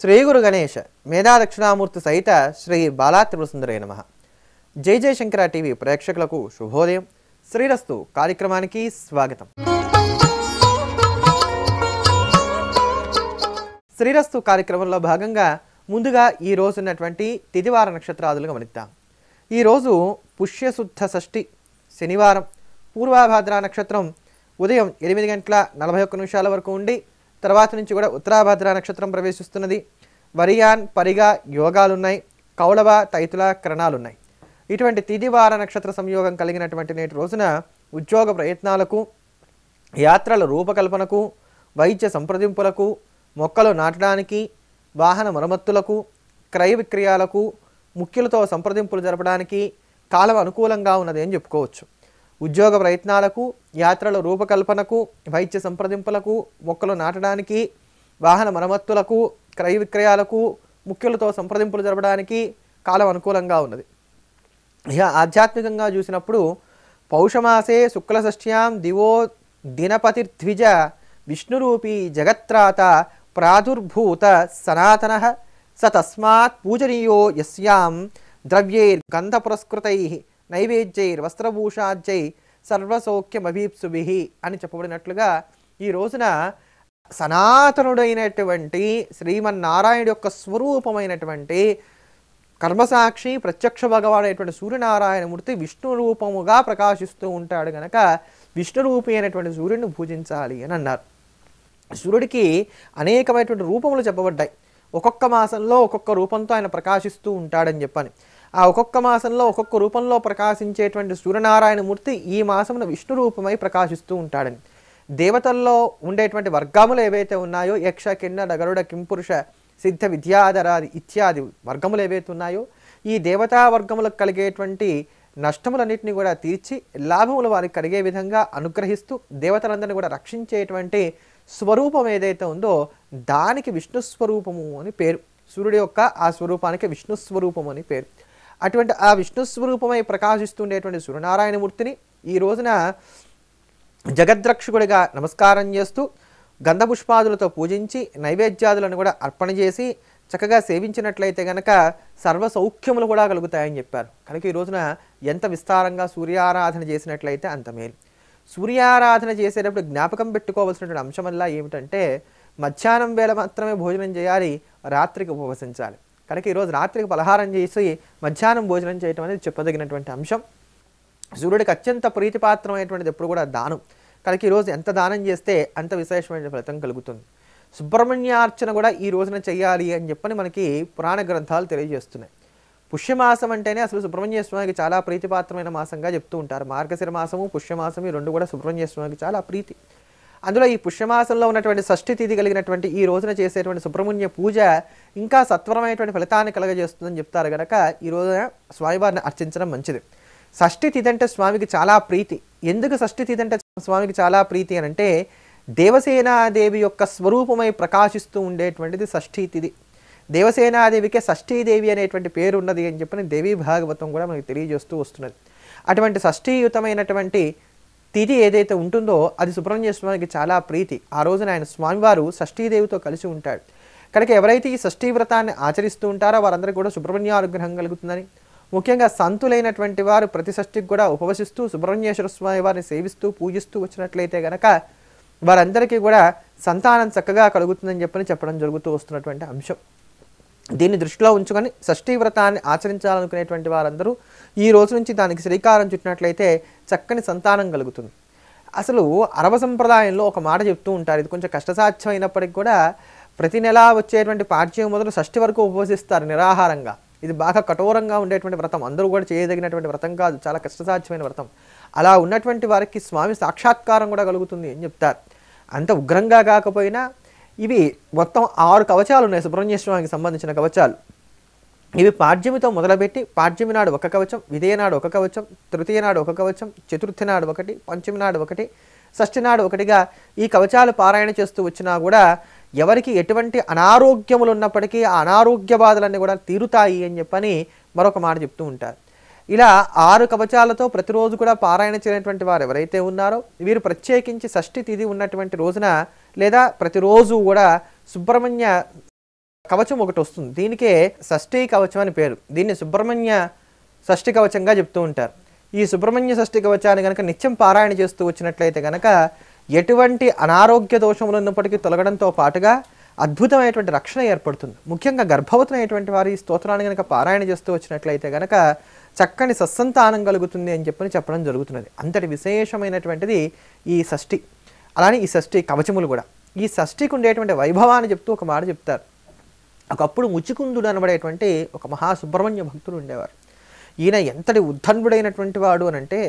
శ్రీ గురు గణేష మేధా దక్షిణామూర్తి సహిత శ్రీ బాలా త్రిపురసుందరై నమః. జై జయశంకర టీవీ ప్రేక్షకులకు శుభోదయం. శ్రీరస్తు కార్యక్రమానికి స్వాగతం. శ్రీరస్తు కార్యక్రమంలో భాగంగా ముందుగా ఈ రోజు ఉన్నటువంటి తిథివార నక్షత్రాదులు గమనిద్దాం. ఈరోజు పుష్యశుద్ధ షష్ఠి శనివారం, పూర్వభాద్ర నక్షత్రం ఉదయం 8:41 వరకు ఉండి తర్వాత నుంచి కూడా ఉత్తరాభాద్ర నక్షత్రం ప్రవేశిస్తున్నది. వరియాన్ పరిగా యోగాలున్నాయి, కౌళవ తైతుల కరణాలున్నాయి. ఇటువంటి తిథివార నక్షత్ర సంయోగం కలిగినటువంటి నేటి రోజున ఉద్యోగ ప్రయత్నాలకు, యాత్రల రూపకల్పనకు, వైద్య సంప్రదింపులకు, మొక్కలు నాటడానికి, వాహన మరమ్మతులకు, క్రయ విక్రయాలకు, ముఖ్యులతో సంప్రదింపులు జరపడానికి కాలం అనుకూలంగా ఉన్నది అని చెప్పుకోవచ్చు. ఉద్యోగ ప్రయత్నాలకు, యాత్రల రూపకల్పనకు, వైద్య సంప్రదింపులకు, మొక్కలు నాటడానికి, వాహన మరమ్మతులకు, క్రయ విక్రయాలకు, ముఖ్యులతో సంప్రదింపులు జరపడానికి కాలం అనుకూలంగా ఉన్నది. ఇక ఆధ్యాత్మికంగా చూసినప్పుడు పౌషమాసే శుక్లషష్ఠ్యాం దివో దినపతిర్ద్విజ విష్ణురూపీ జగత్రాత ప్రాదుర్భూత సనాతన స తస్మాత్ పూజనీయో యస్యాం ద్రవ్యైర్గంధ పురస్కృతై నైవేద్యైర్ వస్త్రభూషాజ్యై సర్వసౌఖ్యమభీప్సుభిః అని చెప్పబడినట్లుగా ఈ రోజున సనాతనుడైనటువంటి శ్రీమన్నారాయణుడి యొక్క స్వరూపమైనటువంటి కర్మసాక్షి ప్రత్యక్ష భగవానైనటువంటి సూర్యనారాయణమూర్తి విష్ణు రూపముగా ప్రకాశిస్తూ ఉంటాడు కనుక విష్ణురూపి అయినటువంటి సూర్యుడిని పూజించాలి అని అన్నారు. సూర్యుడికి అనేకమైనటువంటి రూపములు చెప్పబడ్డాయి. ఒక్కొక్క మాసంలో ఒక్కొక్క రూపంతో ఆయన ప్రకాశిస్తూ ఉంటాడని చెప్పని. ఆ ఒక్కొక్క మాసంలో ఒక్కొక్క రూపంలో ప్రకాశించేటువంటి సూర్యనారాయణమూర్తి ఈ మాసమున విష్ణు రూపమై ప్రకాశిస్తూ ఉంటాడని. దేవతల్లో ఉండేటువంటి వర్గములు ఏవైతే ఉన్నాయో యక్ష కిన్నర గరుడ కింపురుష సిద్ధ విద్యాధరాది ఇత్యాది వర్గములు ఏవైతే ఉన్నాయో ఈ దేవతా వర్గములకు కలిగేటువంటి నష్టములన్నింటినీ కూడా తీర్చి లాభములు వారికి కలిగే విధంగా అనుగ్రహిస్తూ దేవతలందరినీ కూడా రక్షించేటువంటి స్వరూపం ఏదైతే ఉందో దానికి విష్ణు స్వరూపము అని పేరు. సూర్యుడి యొక్క ఆ స్వరూపానికి విష్ణు స్వరూపము అని పేరు. అటువంటి ఆ విష్ణు స్వరూపమై ప్రకాశిస్తుండేటువంటి సూర్యనారాయణమూర్తిని ఈ రోజున జగద్రక్షకుడిగా నమస్కారం చేస్తూ గంధపుష్పాదులతో పూజించి నైవేద్యాదులను కూడా అర్పణ చేసి చక్కగా సేవించినట్లయితే కనుక సర్వ సౌఖ్యములు కూడా కలుగుతాయని చెప్పారు. కనుక ఈ రోజున ఎంత విస్తారంగా సూర్యారాధన చేసినట్లయితే అంత మేలు. సూర్యారాధన చేసేటప్పుడు జ్ఞాపకం పెట్టుకోవాల్సినటువంటి అంశమల్లా ఏమిటంటే మధ్యాహ్నం వేళ మాత్రమే భోజనం చేయాలి, రాత్రికి ఉపవసించాలి. కనుక ఈరోజు రాత్రికి పలహారం చేసి మధ్యాహ్నం భోజనం చేయటం అనేది చెప్పదగినటువంటి అంశం. సూర్యుడికి అత్యంత ప్రీతిపాత్రమైనటువంటిది ఎప్పుడు కూడా దానం. కనుక ఈరోజు ఎంత దానం చేస్తే అంత విశేషమైన ఫలితం కలుగుతుంది. సుబ్రహ్మణ్యార్చన కూడా ఈ రోజున చేయాలి అని చెప్పని మనకి పురాణ గ్రంథాలు తెలియజేస్తున్నాయి. పుష్యమాసం అంటేనే అసలు సుబ్రహ్మణ్య స్వామికి చాలా ప్రీతిపాత్రమైన మాసంగా చెప్తూ ఉంటారు. మార్గశిర మాసము పుష్యమాసం ఈ రెండు కూడా సుబ్రహ్మణ్య స్వామికి చాలా ప్రీతి. అందులో ఈ పుష్యమాసంలో ఉన్నటువంటి షష్ఠి తిథి కలిగినటువంటి ఈ రోజున చేసేటువంటి సుబ్రహ్మణ్య పూజ ఇంకా సత్వరమైనటువంటి ఫలితాన్ని కలగజేస్తుందని చెప్తారు కనుక ఈ రోజున స్వామివారిని అర్చించడం మంచిది. షష్ఠి తిథి అంటే స్వామికి చాలా ప్రీతి. ఎందుకు షష్ఠి తిథి అంటే స్వామికి చాలా ప్రీతి అని అంటే దేవసేనాదేవి యొక్క స్వరూపమై ప్రకాశిస్తూ ఉండేటువంటిది షష్ఠీ తిథి. దేవసేనాదేవికే షష్ఠీదేవి అనేటువంటి పేరు ఉన్నది అని చెప్పని దేవీ భాగవతం కూడా మనకి తెలియజేస్తూ వస్తున్నది. అటువంటి షష్ఠీయుతమైనటువంటి తిథి ఏదైతే ఉంటుందో అది సుబ్రహ్మణ్య స్వామికి చాలా ప్రీతి. ఆ రోజున ఆయన స్వామివారు షష్ఠీదేవితో కలిసి ఉంటాడు కనుక ఎవరైతే ఈ షష్ఠీ వ్రతాన్ని ఆచరిస్తూ ఉంటారో వారందరికీ కూడా సుబ్రహ్మణ్య అనుగ్రహం కలుగుతుందని, ముఖ్యంగా సంతులైనటువంటి వారు ప్రతి షష్ఠికి కూడా ఉపవసిస్తూ సుబ్రహ్మణ్యేశ్వర స్వామి వారిని సేవిస్తూ పూజిస్తూ వచ్చినట్లయితే కనుక వారందరికీ కూడా సంతానం చక్కగా కలుగుతుందని చెప్పడం జరుగుతూ వస్తున్నటువంటి అంశం. దీన్ని దృష్టిలో ఉంచుకొని షష్ఠీ వ్రతాన్ని ఆచరించాలనుకునేటువంటి వారందరూ ఈ రోజు నుంచి దానికి శ్రీకారం చుట్టినట్లయితే చక్కని సంతానం కలుగుతుంది. అసలు అరవ సంప్రదాయంలో ఒక మాట చెప్తూ ఉంటారు. ఇది కొంచెం కష్టసాధ్యమైనప్పటికీ కూడా ప్రతి నెలా వచ్చేటువంటి పాడ్యం మొదలు షష్ఠి వరకు ఉపవసిస్తారు నిరాహారంగా. ఇది బాగా కఠోరంగా ఉండేటువంటి వ్రతం, అందరూ కూడా చేయదగినటువంటి వ్రతం కాదు, చాలా కష్టసాధ్యమైన వ్రతం. అలా ఉన్నటువంటి వారికి స్వామి సాక్షాత్కారం కూడా కలుగుతుంది అని చెప్తారు. అంత ఉగ్రంగా కాకపోయినా ఇవి మొత్తం 6 కవచాలు ఉన్నాయి సుబ్రహ్మణ్య స్వామికి సంబంధించిన కవచాలు. ఇవి పాడ్యమితో మొదలుపెట్టి పాడ్యమి నాడు ఒక కవచం, విదయ నాడు ఒక కవచం, తృతీయ నాడు ఒక కవచం, చతుర్థి నాడు ఒకటి, పంచమి నాడు ఒకటి, షష్ఠి నాడు ఒకటిగా ఈ కవచాలు పారాయణ చేస్తూ వచ్చినా కూడా ఎవరికి ఎటువంటి అనారోగ్యములు ఉన్నప్పటికీ ఆ అనారోగ్య బాధలన్నీ కూడా తీరుతాయి అని చెప్పని మరొక మాట చెప్తూ ఉంటారు. ఇలా 6 కవచాలతో ప్రతిరోజు కూడా పారాయణ చేయనటువంటి వారు ఎవరైతే ఉన్నారో వీరు ప్రత్యేకించి షష్ఠి తిథి ఉన్నటువంటి రోజున లేదా ప్రతిరోజు కూడా సుబ్రహ్మణ్య కవచం ఒకటి వస్తుంది. దీనికే షష్ఠీ కవచం అని పేరు. దీన్ని సుబ్రహ్మణ్య షష్ఠి కవచంగా చెప్తూ ఉంటారు. ఈ సుబ్రహ్మణ్య షష్ఠి కవచాన్ని కనుక నిత్యం పారాయణ చేస్తూ వచ్చినట్లయితే కనుక ఎటువంటి అనారోగ్య దోషములు ఉన్నప్పటికీ తొలగడంతో పాటుగా అద్భుతమైనటువంటి రక్షణ ఏర్పడుతుంది. ముఖ్యంగా గర్భవతులైనటువంటి వారు ఈ స్తోత్రాన్ని కనుక పారాయణ చేస్తూ వచ్చినట్లయితే కనుక చక్కని సత్సంతానం కలుగుతుంది అని చెప్పడం జరుగుతున్నది. అంతటి విశేషమైనటువంటిది ఈ షష్ఠి. అలానే ఈ షష్ఠి కవచములు కూడా. ఈ షష్ఠికి ఉండేటువంటి వైభవాన్ని చెప్తూ ఒక మాట చెప్తారు. ఒకప్పుడు ముచికుందుడు అనబడేటువంటి ఒక మహాసుబ్రహ్మణ్య భక్తుడు ఉండేవారు. ఈయన ఎంతటి ఉద్ధన్వుడైనటువంటి వాడు అనంటే,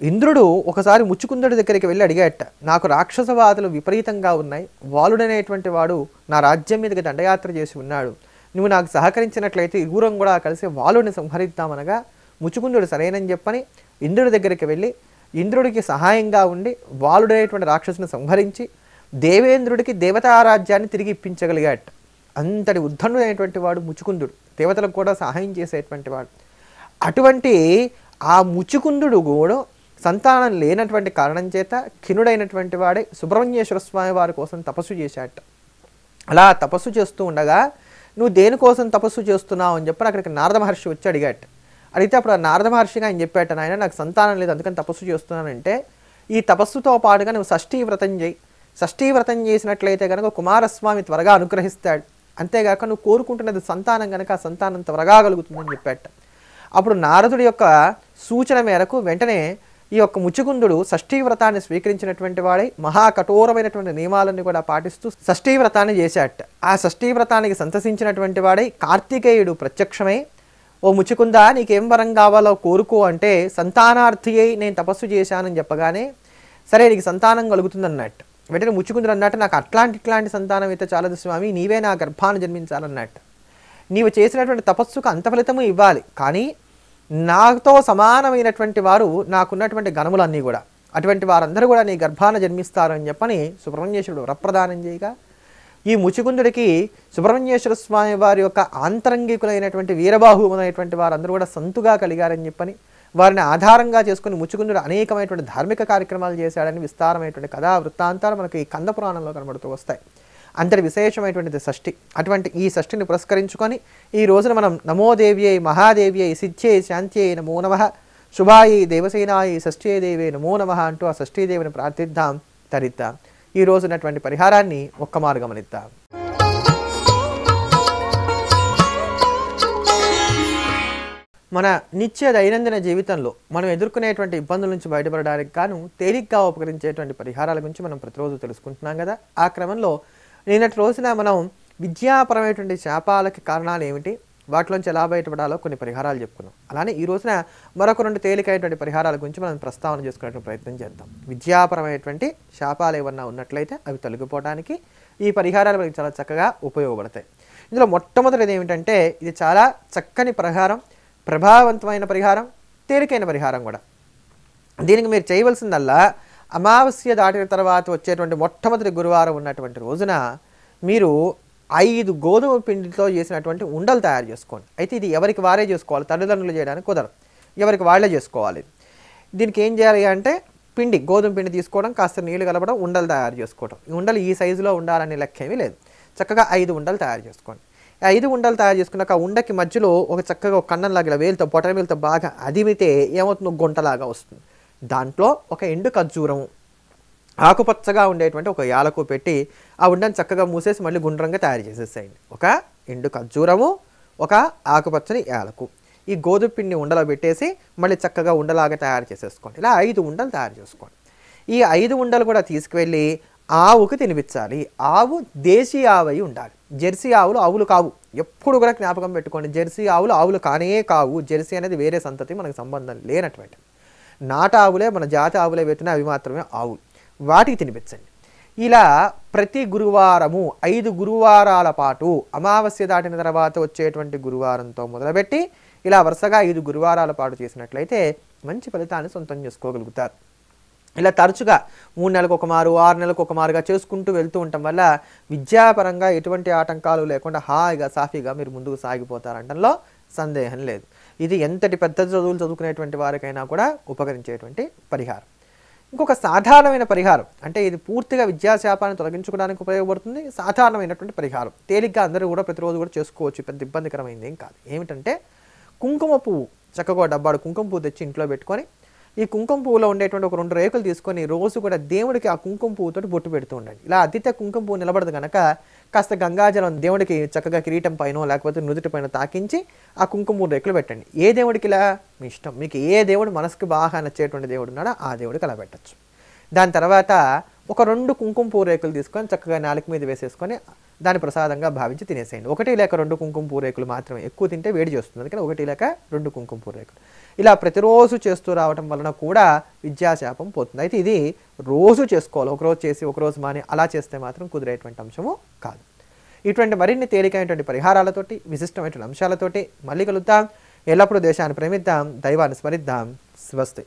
ఇంద్రుడు ఒకసారి ముచ్చుకుందుడి దగ్గరికి వెళ్ళి అడిగాట, నాకు రాక్షసవాదులు విపరీతంగా ఉన్నాయి, వాలుడనేటువంటి వాడు నా రాజ్యం మీదకి దండయాత్ర చేసి ఉన్నాడు, నువ్వు నాకు సహకరించినట్లయితే ఇరువురం కూడా కలిసి వాలుడిని సంహరిద్దామనగా ముచ్చుకుందుడు సరైనని చెప్పని ఇంద్రుడి దగ్గరికి వెళ్ళి ఇంద్రుడికి సహాయంగా ఉండి వాలుడనేటువంటి రాక్షసుని సంహరించి దేవేంద్రుడికి దేవతారాజ్యాన్ని తిరిగి ఇప్పించగలిగాట. అంతటి ఉద్ధన్నుడైనటువంటి వాడు ముచుకుందుడు, దేవతలకు కూడా సహాయం చేసేటువంటి వాడు. అటువంటి ఆ ముచుకుందుడు కూడా సంతానం లేనటువంటి కారణం చేత ఖిన్నుడైనటువంటి వాడే సుబ్రహ్మణ్యేశ్వర స్వామి వారి కోసం తపస్సు చేశాట. అలా తపస్సు చేస్తూ ఉండగా, నువ్వు దేనికోసం తపస్సు చేస్తున్నావు అని చెప్పి అక్కడికి నారద మహర్షి వచ్చి అడిగాట. అడిగితే అప్పుడు ఆ నారద మహర్షిగా ఆయన చెప్పాట, నాయన నాకు సంతానం లేదు అందుకని తపస్సు చేస్తున్నానంటే, ఈ తపస్సుతో పాటుగా నువ్వు షష్ఠీ వ్రతం చేయి, షష్ఠీ వ్రతం చేసినట్లయితే కనుక కుమారస్వామి త్వరగా అనుగ్రహిస్తాడు, అంతేగాక నువ్వు కోరుకుంటున్నది సంతానం కనుక ఆ సంతానం త్వరగా కలుగుతుందని చెప్పాట. అప్పుడు నారదుడి యొక్క సూచన మేరకు వెంటనే ఈ యొక్క ముచుకుందుడు షష్ఠీ వ్రతాన్ని స్వీకరించినటువంటి వాడై మహాకఠోరమైనటువంటి నియమాలన్నీ కూడా పాటిస్తూ షష్ఠీ వ్రతాన్ని చేశాట. ఆ షష్ఠీ వ్రతానికి సంతసించినటువంటి వాడై కార్తికేయుడు ప్రత్యక్షమై, ఓ ముచుకుందా నీకేం వరం కావాలో కోరుకో అంటే, సంతానార్థి అయి నేను తపస్సు చేశానని చెప్పగానే సరే నీకు సంతానం కలుగుతుందన్నట్టు. వెంటనే ముచ్చుకుందుడు అన్నట్టు, నాకు ఇట్లాంటి సంతానం అయితే చాలదు స్వామి, నీవే నా గర్భాన్ని జన్మించాలన్నట్టు. నీవు చేసినటువంటి తపస్సుకు అంత ఫలితము ఇవ్వాలి, కానీ నాతో సమానమైనటువంటి వారు నాకున్నటువంటి గణములన్నీ కూడా అటువంటి వారందరూ కూడా నీ గర్భాన జన్మిస్తారని చెప్పని సుబ్రహ్మణ్యేశ్వరుడు వరప్రదానం చేయగా, ఈ ముచుకుందుడికి సుబ్రహ్మణ్యేశ్వర స్వామి వారి యొక్క ఆంతరంగికులైనటువంటి వీరబాహువులైనటువంటి వారందరూ కూడా సంతుగా కలిగారని చెప్పని వారిని ఆధారంగా చేసుకుని ముచుకుందుడు అనేకమైనటువంటి ధార్మిక కార్యక్రమాలు చేశాడని విస్తారమైనటువంటి కథా వృత్తాంతాలు మనకి ఈ కంద పురాణంలో కనబడుతూ వస్తాయి. అంతటి విశేషమైనటువంటిది షష్ఠి. అటువంటి ఈ షష్ఠిని పురస్కరించుకొని ఈ రోజున మనం నమోదేవ్యై మహాదేవ్యై సిద్ధ్యై శాంత్యై నమో నమః శుభాయి దేవసేనాయి షష్ఠీ దేవే నమో నమః అంటూ ఆ షష్ఠీదేవిని ప్రార్థిద్దాం, తరిద్దాం. ఈ రోజునటువంటి పరిహారాన్ని ఒక్కమారు గమనిద్దాం. మన నిత్య దైనందిన జీవితంలో మనం ఎదుర్కొనేటువంటి ఇబ్బందుల నుంచి బయటపడడానికి గాను తేలిగ్గా ఉపకరించేటువంటి పరిహారాల గురించి మనం ప్రతిరోజు తెలుసుకుంటున్నాం కదా. ఆ క్రమంలో నిన్నటి రోజున మనం విద్యాపరమైనటువంటి శాపాలకి కారణాలు ఏమిటి, వాటిలోంచి ఎలా బయటపడాలో కొన్ని పరిహారాలు చెప్పుకున్నాం. అలానే ఈ రోజున మరొక 2 తేలికైనటువంటి పరిహారాల గురించి మనం ప్రస్తావన చేసుకునే ప్రయత్నం చేద్దాం. విద్యాపరమైనటువంటి శాపాలు ఏమన్నా ఉన్నట్లయితే అవి తొలగిపోవడానికి ఈ పరిహారాలు మనకి చాలా చక్కగా ఉపయోగపడతాయి. ఇందులో మొట్టమొదటిది ఏమిటంటే, ఇది చాలా చక్కని పరిహారం, ప్రభావవంతమైన పరిహారం, తేలికైన పరిహారం కూడా. దీనికి మీరు చేయవలసిందల్లా అమావాస్య దాటిన తర్వాత వచ్చేటువంటి మొట్టమొదటి గురువారం ఉన్నటువంటి రోజున మీరు 5 గోధుమ పిండితో చేసినటువంటి ఉండలు తయారు చేసుకోండి. అయితే ఇది ఎవరికి వారే చేసుకోవాలి, తల్లిదండ్రులు చేయడానికి కుదరదు, ఎవరికి వాళ్ళే చేసుకోవాలి. దీనికి ఏం చేయాలి అంటే, గోధుమ పిండి తీసుకోవడం, కాస్త నీళ్ళు కలపడం, ఉండలు తయారు చేసుకోవడం. ఈ ఉండలు ఈ సైజులో ఉండాలనే లెక్క ఏమీ లేదు. చక్కగా 5 ఉండలు తయారు చేసుకోండి. 5 ఉండలు తయారు చేసుకున్నాక ఆ ఉండకి మధ్యలో ఒక చక్కగా ఒక కన్నంలాగా వేలుతో బొటన వేలుతో బాగా అదిమితే ఏమవుతుందో గుంటలాగా వస్తుంది. దాంట్లో ఒక ఎండు ఖర్జూరం, ఆకుపచ్చగా ఉండేటువంటి ఒక యాలకు పెట్టి ఆ ఉండని చక్కగా మూసేసి మళ్ళీ గుండ్రంగా తయారు చేసేసేయండి. ఒక ఎండు ఖర్జూరము, ఒక ఆకుపచ్చని యాలకు, ఈ గోధుమ పిండి ఉండలో పెట్టేసి మళ్ళీ చక్కగా ఉండలాగా తయారు చేసేసుకోండి. ఇలా 5 ఉండలు తయారు చేసుకోండి. ఈ 5 ఉండలు కూడా తీసుకువెళ్ళి ఆవుకి తినిపించాలి. ఆవు దేశీ ఆవు అయి ఉండాలి. జెర్సీ ఆవులు కావు. ఎప్పుడు కూడా జ్ఞాపకం పెట్టుకోండి, జెర్సీ ఆవులు కానే కావు. జెర్సీ అనేది వేరే సంతతి, మనకు సంబంధం లేనటువంటి నాటు ఆవులే, మన జాతి ఆవులే వెతిన అవి మాత్రమే ఆవులు, వాటికి తినిపించండి. ఇలా ప్రతి గురువారము 5 గురువారాల పాటు, అమావాస్య దాటిన తర్వాత వచ్చేటువంటి గురువారంతో మొదలుపెట్టి ఇలా వరుసగా 5 గురువారాల పాటు చేసినట్లయితే మంచి ఫలితాన్ని సొంతం చేసుకోగలుగుతారు. ఇలా తరచుగా 3 నెలలకు ఒక మారు, 6 నెలలకు ఒక మారుగా చేసుకుంటూ వెళ్తూ ఉండటం వల్ల విద్యాపరంగా ఎటువంటి ఆటంకాలు లేకుండా హాయిగా సాఫీగా మీరు ముందుకు సాగిపోతారంటంలో సందేహం లేదు. ఇది ఎంతటి పెద్ద చదువులు చదువుకునేటువంటి వారికైనా కూడా ఉపకరించేటువంటి పరిహారం. ఇంకొక సాధారణమైన పరిహారం, అంటే ఇది పూర్తిగా విద్యాశాపాన్ని తొలగించుకోవడానికి ఉపయోగపడుతుంది. సాధారణమైనటువంటి పరిహారం, తేలిగ్గా అందరూ కూడా ప్రతిరోజు కూడా చేసుకోవచ్చు, పెద్ద ఇబ్బందికరమైంది ఏం కాదు. ఏమిటంటే కుంకుమ పువ్వు, చక్కగా డబ్బాడు కుంకుమ పువ్వు తెచ్చి ఇంట్లో పెట్టుకొని, ఈ కుంకుమ పువ్వులో ఉండేటువంటి ఒక 2 రేకులు తీసుకొని రోజు కూడా దేవుడికి ఆ కుంకుమ పువ్వుతో బొట్టు పెడుతూ ఉండండి. ఇలా అద్దితే కుంకుమ పువ్వు నిలబడదు కనుక కాస్త గంగాజలం దేవుడికి చక్కగా కిరీటం పైన లేకపోతే నుదుటి పైన తాకించి ఆ కుంకుమ పువ్వు రేకులు పెట్టండి. ఏ దేవుడికి ఇలా మీ ఇష్టం, మీకు ఏ దేవుడు మనసుకు బాగా నచ్చేటువంటి దేవుడు ఉన్నాడో ఆ దేవుడికి అలా పెట్టచ్చు. దాని తర్వాత ఒక 2 కుంకుమ పువ్వు రేకులు తీసుకొని చక్కగా నాలుక మీద వేసేసుకొని దాన్ని ప్రసాదంగా భావించి తినేసేయండి. 1 లేక 2 కుంకుమ పువ్వు రేకులు మాత్రమే, ఎక్కువ తింటే వేడి చేస్తుంది, అందుకని 1 లేక 2 కుంకుమ పువ్వు రేకులు. ఇలా ప్రతిరోజు చేస్తూ రావటం వలన కూడా విద్యాశాపం పోతుంది. అయితే ఇది రోజు చేసుకోవాలి, ఒకరోజు చేసి ఒకరోజు మాని అలా చేస్తే మాత్రం కుదిరేటువంటి అంశము కాదు. ఇటువంటి మరిన్ని తేలికైనటువంటి పరిహారాలతోటి, విశిష్టమైనటువంటి అంశాలతోటి మళ్ళీ కలుద్దాం. ఎల్లప్పుడూ దేశాన్ని ప్రేమిద్దాం, దైవాన్ని స్మరిద్దాం. స్వస్తి.